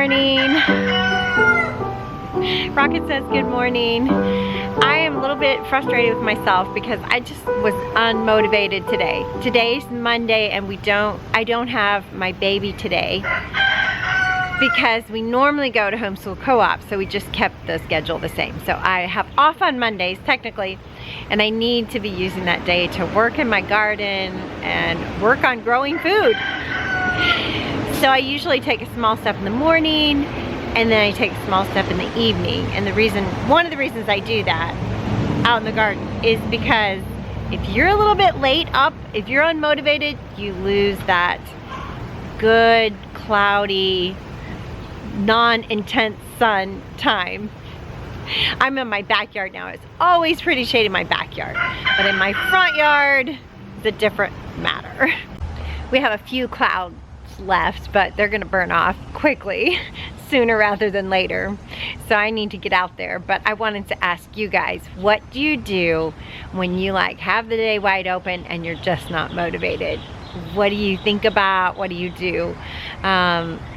morning. Rocket says good morning. I am a little bit frustrated with myself because I just was unmotivated today. Today's Monday and I don't have my baby today because we normally go to homeschool co-op, so we just kept the schedule the same. So I have off on Mondays technically, and I need to be using that day to work in my garden and work on growing food. So I usually take a small step in the morning, and then I take a small step in the evening. And one of the reasons I do that out in the garden is because if you're a little bit late up, if you're unmotivated, you lose that good, cloudy, non-intense sun time. I'm in my backyard now. It's always pretty shady in my backyard, but in my front yard, it's a different matter. We have a few clouds left, but they're gonna burn off quickly, sooner rather than later. So I need to get out there. But I wanted to ask you guys, what do you do when you have the day wide open and you're just not motivated? What do you think about? What do you do?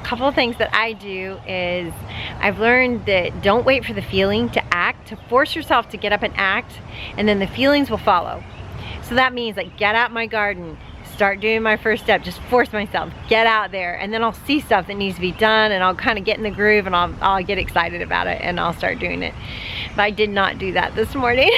Couple of things that I do is I've learned that don't wait for the feeling to act, to force yourself to get up and act, and then the feelings will follow. So that means get out my garden, start doing my first step, just force myself, get out there, and then I'll see stuff that needs to be done and I'll kind of get in the groove and I'll get excited about it and I'll start doing it. But I did not do that this morning.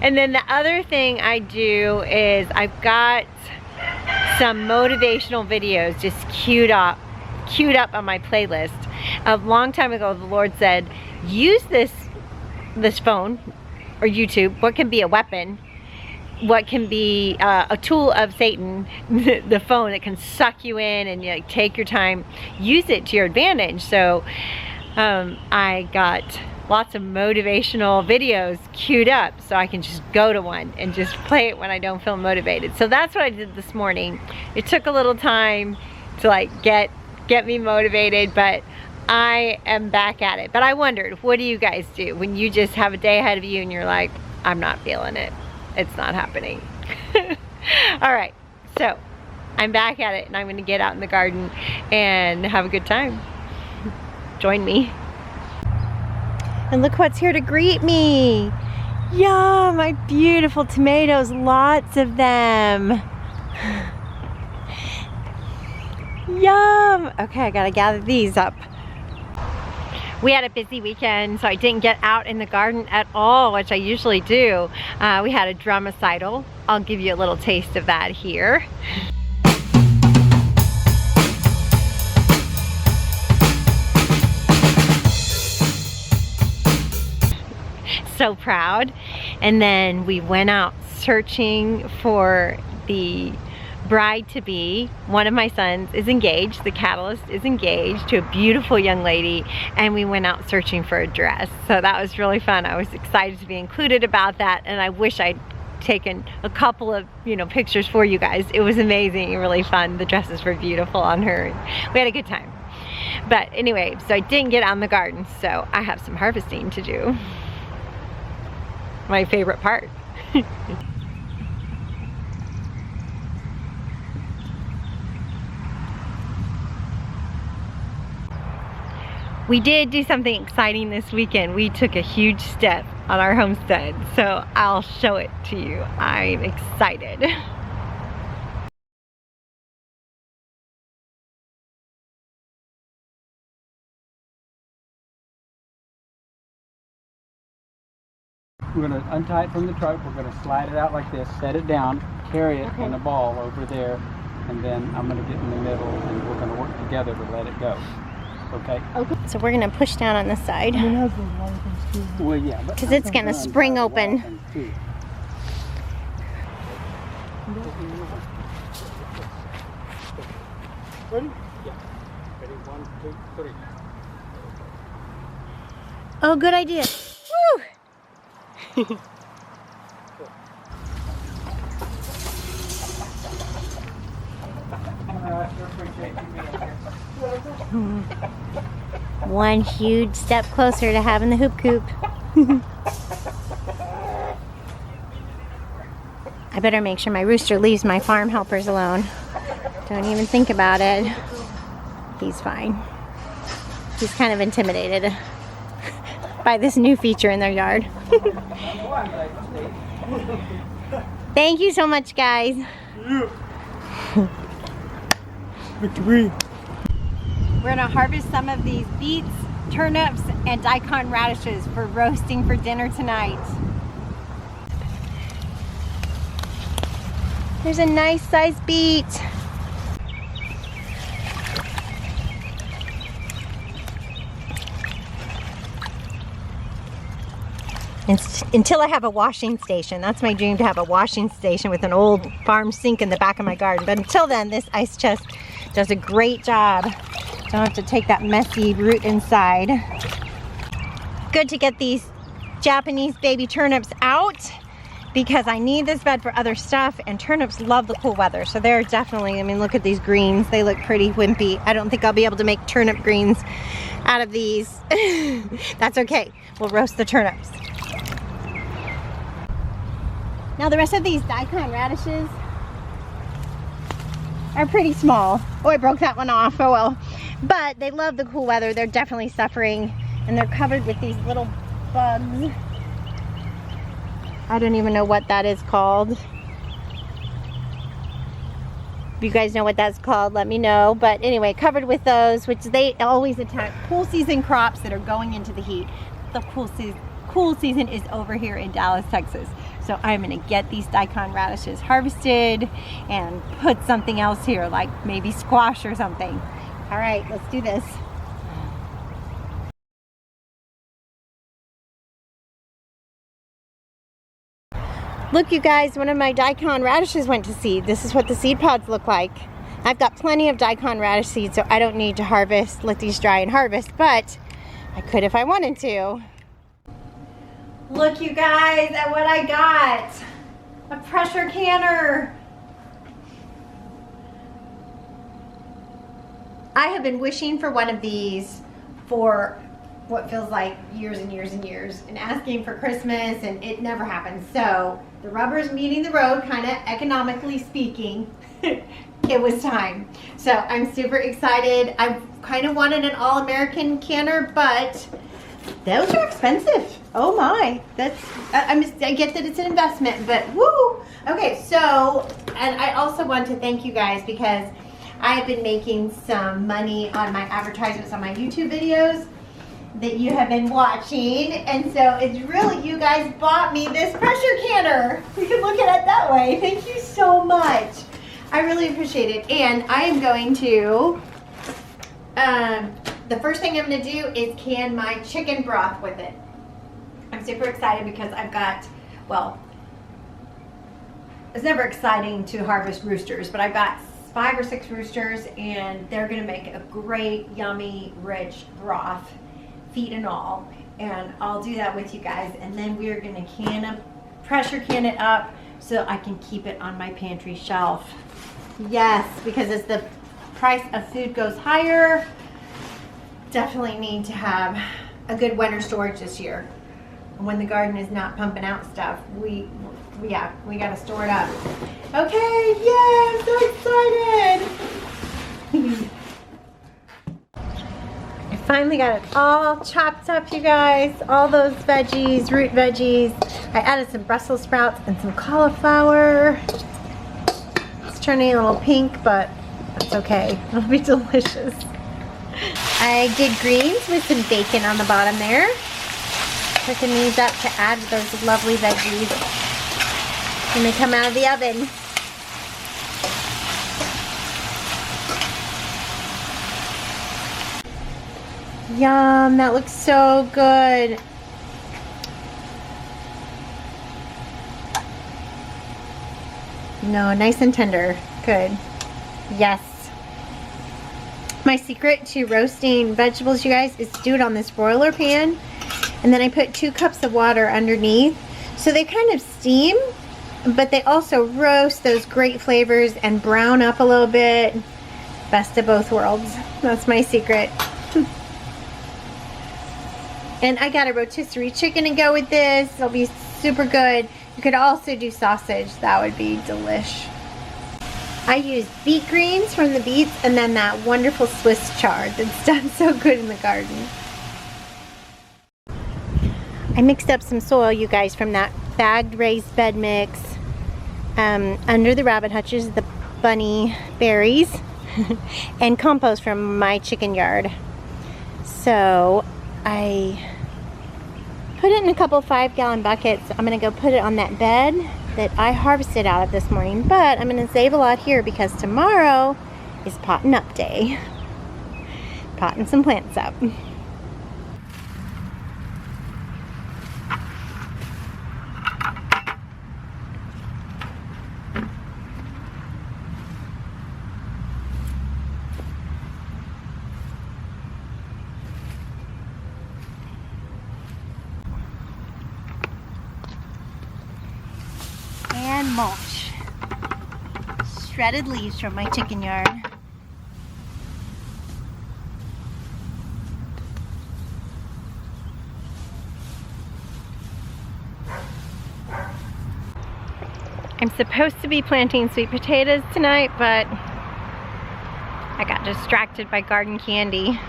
And then the other thing I do is I've got some motivational videos just queued up on my playlist. A long time ago, the Lord said, use this phone or YouTube, what can be a weapon, what can be a tool of Satan, the phone that can suck you in and take your time, use it to your advantage. So I got lots of motivational videos queued up so I can just go to one and just play it when I don't feel motivated. So that's what I did this morning. It took a little time to get me motivated, but I am back at it. But I wondered, what do you guys do when you just have a day ahead of you and you're like, I'm not feeling it, it's not happening? All right, so I'm back at it and I'm gonna get out in the garden and have a good time. Join me. And look what's here to greet me. Yeah, my beautiful tomatoes, lots of them. Yum. Okay, I gotta gather these up. We had a busy weekend, so I didn't get out in the garden at all, which I usually do. We had a drum recital. I'll give you a little taste of that here. So proud. And then we went out searching for the bride-to-be. One of my sons is engaged, the catalyst is engaged to a beautiful young lady, and we went out searching for a dress. So that was really fun. I was excited to be included about that, and I wish I'd taken a couple of pictures for you guys. It was amazing and really fun. The dresses were beautiful on her. We had a good time. But anyway, so I didn't get out in the garden, so I have some harvesting to do. My favorite part. We did do something exciting this weekend. We took a huge step on our homestead, so I'll show it to you. I'm excited. We're going to untie it from the truck. We're going to slide it out like this, set it down, carry it in a ball over there, and then I'm going to get in the middle and we're going to work together to let it go. Okay? Okay. So we're going to push down on this side. Well, yeah. Because it's going to spring open. Ready? Yeah. Ready? 1, 2, 3. Oh, good idea. Woo! One huge step closer to having the hoop coop. I better make sure my rooster leaves my farm helpers alone. Don't even think about it. He's fine. He's kind of intimidated by this new feature in their yard. Thank you so much, guys. Victory. We're gonna harvest some of these beets, turnips, and daikon radishes for roasting for dinner tonight. There's a nice sized beet. Until I have a washing station. That's my dream, to have a washing station with an old farm sink in the back of my garden. But until then, this ice chest does a great job. Don't have to take that messy root inside. Good to get these Japanese baby turnips out because I need this bed for other stuff, and turnips love the cool weather. So they're definitely, I mean, look at these greens. They look pretty wimpy. I don't think I'll be able to make turnip greens out of these. That's okay. We'll roast the turnips. Now the rest of these daikon radishes are pretty small. Oh, I broke that one off, oh well. But they love the cool weather. They're definitely suffering, and they're covered with these little bugs. I don't even know what that is called. If you guys know what that's called, let me know. But anyway, covered with those, which they always attack cool season crops that are going into the heat. The cool season is over here in Dallas, Texas. So I'm gonna get these daikon radishes harvested and put something else here, like maybe squash or something. All right, let's do this. Look, you guys, one of my daikon radishes went to seed. This is what the seed pods look like. I've got plenty of daikon radish seeds, so I don't need to harvest, let these dry and harvest, but I could if I wanted to. Look, you guys, at what I got. A pressure canner. I have been wishing for one of these for what feels like years and years and years, and asking for Christmas, and it never happened. So the rubber's meeting the road, kind of economically speaking. It was time. So I'm super excited. I kind of wanted an all-American canner, but those are expensive. Oh my, I get that it's an investment, but woo! Okay, so, and I also want to thank you guys because I have been making some money on my advertisements on my YouTube videos that you have been watching, and so it's really, you guys bought me this pressure canner. You can look at it that way. Thank you so much. I really appreciate it, and I am going to, the first thing I'm going to do is can my chicken broth with it. I'm super excited because I've got, well, it's never exciting to harvest roosters, but I've got 5 or 6 roosters, and they're going to make a great, yummy, rich broth, feet and all. And I'll do that with you guys, and then we're going to pressure can it up so I can keep it on my pantry shelf. Yes, because as the price of food goes higher, definitely need to have a good winter storage this year. When the garden is not pumping out stuff, we got to store it up. Okay, yeah, I'm so excited. I finally got it all chopped up, you guys. All those veggies, root veggies. I added some Brussels sprouts and some cauliflower. It's turning a little pink, but that's okay. It'll be delicious. I did greens with some bacon on the bottom there. Cooking these up to add those lovely veggies when they come out of the oven. Yum, that looks so good. No, nice and tender. Good. Yes. My secret to roasting vegetables, you guys, is to do it on this broiler pan. And then I put 2 cups of water underneath. So they kind of steam, but they also roast those great flavors and brown up a little bit. Best of both worlds. That's my secret. And I got a rotisserie chicken to go with this. It'll be super good. You could also do sausage. That would be delish. I used beet greens from the beets and then that wonderful Swiss chard that's done so good in the garden. I mixed up some soil, you guys, from that bagged raised bed mix under the rabbit hutches, the bunny berries, and compost from my chicken yard. So I put it in a couple 5-gallon buckets. I'm gonna go put it on that bed that I harvested out of this morning, but I'm gonna save a lot here because tomorrow is potting up day. Potting some plants up. And mulch. Shredded leaves from my chicken yard. I'm supposed to be planting sweet potatoes tonight, but I got distracted by garden candy.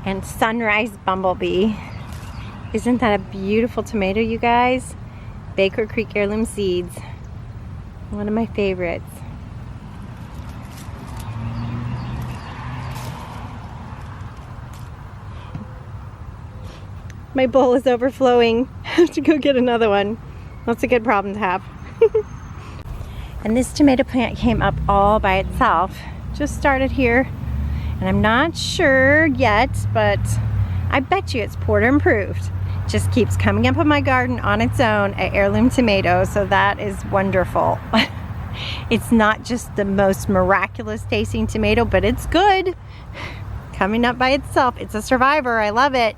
And sunrise bumblebee. Isn't that a beautiful tomato, you guys? Baker Creek heirloom seeds. One of my favorites. My bowl is overflowing. I have to go get another one. That's a good problem to have. And this tomato plant came up all by itself. Just started here. And I'm not sure yet, but I bet you it's Porter improved. Just keeps coming up in my garden on its own, an heirloom tomato, so that is wonderful. It's not just the most miraculous tasting tomato, but it's good. Coming up by itself. It's a survivor. I love it.